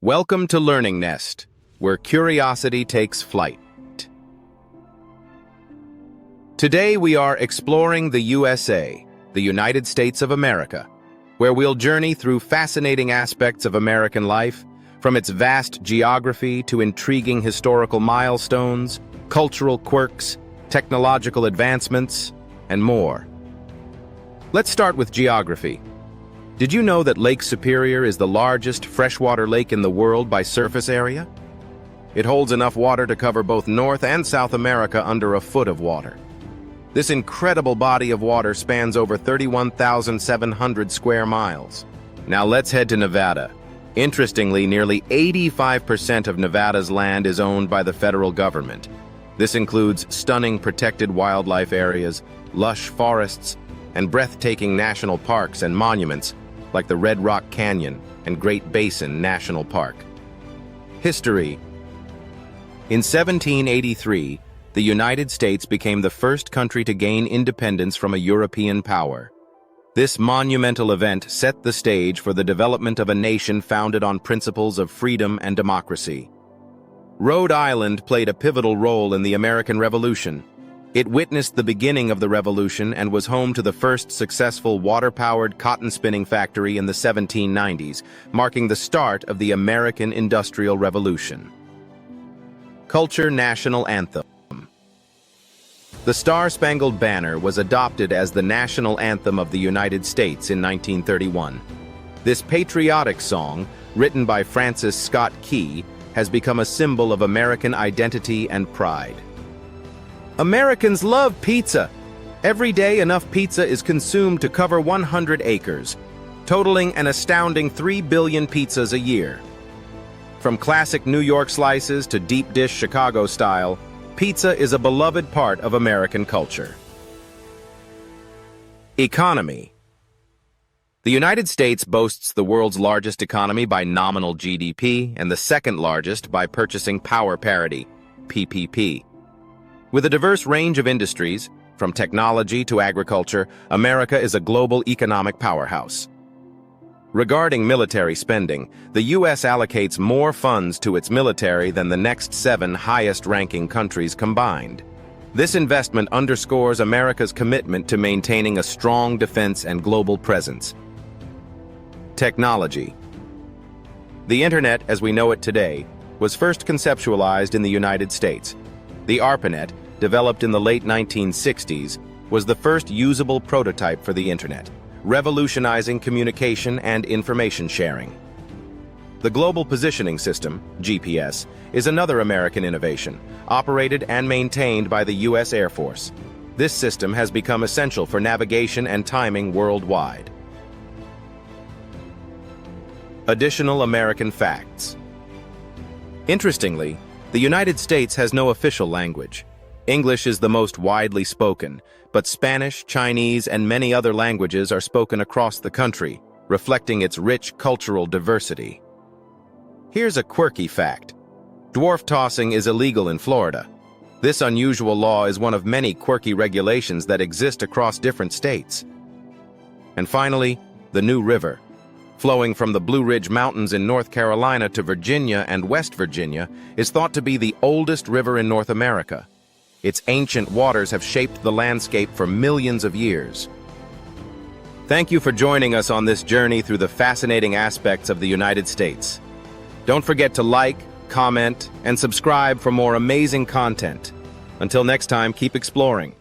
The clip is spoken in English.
Welcome to Learning Nest, where curiosity takes flight. Today we are exploring the USA, the United States of America, where we'll journey through fascinating aspects of American life, from its vast geography to intriguing historical milestones, cultural quirks, technological advancements, and more. Let's start with geography. Did you know that Lake Superior is the largest freshwater lake in the world by surface area? It holds enough water to cover both North and South America under a foot of water. This incredible body of water spans over 31,700 square miles. Now let's head to Nevada. Interestingly, nearly 85% of Nevada's land is owned by the federal government. This includes stunning protected wildlife areas, lush forests, and breathtaking national parks and monuments like the Red Rock Canyon and Great Basin National Park. History. In 1783, the United States became the first country to gain independence from a European power. This monumental event set the stage for the development of a nation founded on principles of freedom and democracy. Rhode Island played a pivotal role in the American Revolution. It witnessed the beginning of the Revolution and was home to the first successful water-powered cotton spinning factory in the 1790s, marking the start of the American Industrial Revolution. Culture National Anthem. The Star-Spangled Banner was adopted as the national anthem of the United States in 1931. This patriotic song, written by Francis Scott Key, has become a symbol of American identity and pride. Americans love pizza. Every day, enough pizza is consumed to cover 100 acres, totaling an astounding 3 billion pizzas a year. From classic New York slices to deep dish Chicago style, pizza is a beloved part of American culture. Economy. The United States boasts the world's largest economy by nominal GDP and the second largest by purchasing power parity, PPP. With a diverse range of industries, from technology to agriculture, America is a global economic powerhouse. Regarding military spending, the U.S. allocates more funds to its military than the next 7 highest-ranking countries combined. This investment underscores America's commitment to maintaining a strong defense and global presence. Technology. The Internet, as we know it today, was first conceptualized in the United States. The ARPANET, developed in the late 1960s, was the first usable prototype for the Internet, revolutionizing communication and information sharing. The Global Positioning System, GPS, is another American innovation, operated and maintained by the U.S. Air Force. This system has become essential for navigation and timing worldwide. Additional American facts. Interestingly, the United States has no official language. English is the most widely spoken, but Spanish, Chinese, and many other languages are spoken across the country, reflecting its rich cultural diversity. Here's a quirky fact. Dwarf tossing is illegal in Florida. This unusual law is one of many quirky regulations that exist across different states. And finally, the New River. Flowing from the Blue Ridge Mountains in North Carolina to Virginia and West Virginia, is thought to be the oldest river in North America. Its ancient waters have shaped the landscape for millions of years. Thank you for joining us on this journey through the fascinating aspects of the United States. Don't forget to like, comment, and subscribe for more amazing content. Until next time, keep exploring.